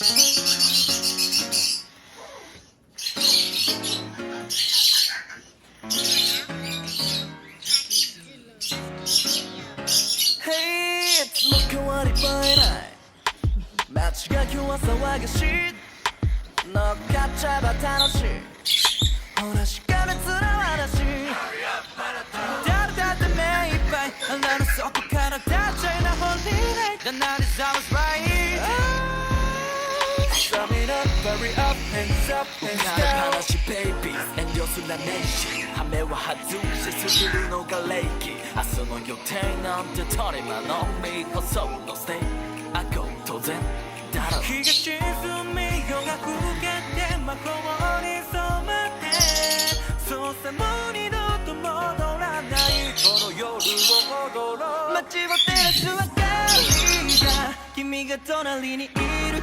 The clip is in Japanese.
Hey いつも変わり映えない街が今日は騒がしい乗っかっちゃえば楽しいほらしかめ面話誰だって目いっぱい腹の底から立っちゃいなホリデー The night is ours right Sum it up, hurry up, hands up, hands down 話ベイビー遠慮すらねえし羽目は外しすぎるのが礼儀明日の予定なんて取り間のみ細のステイあご当然だろう日が沈み夜が更けて魔法に染まってそうさもう二度と戻らないこの夜を踊ろう街を照らす明かりが君が隣にいる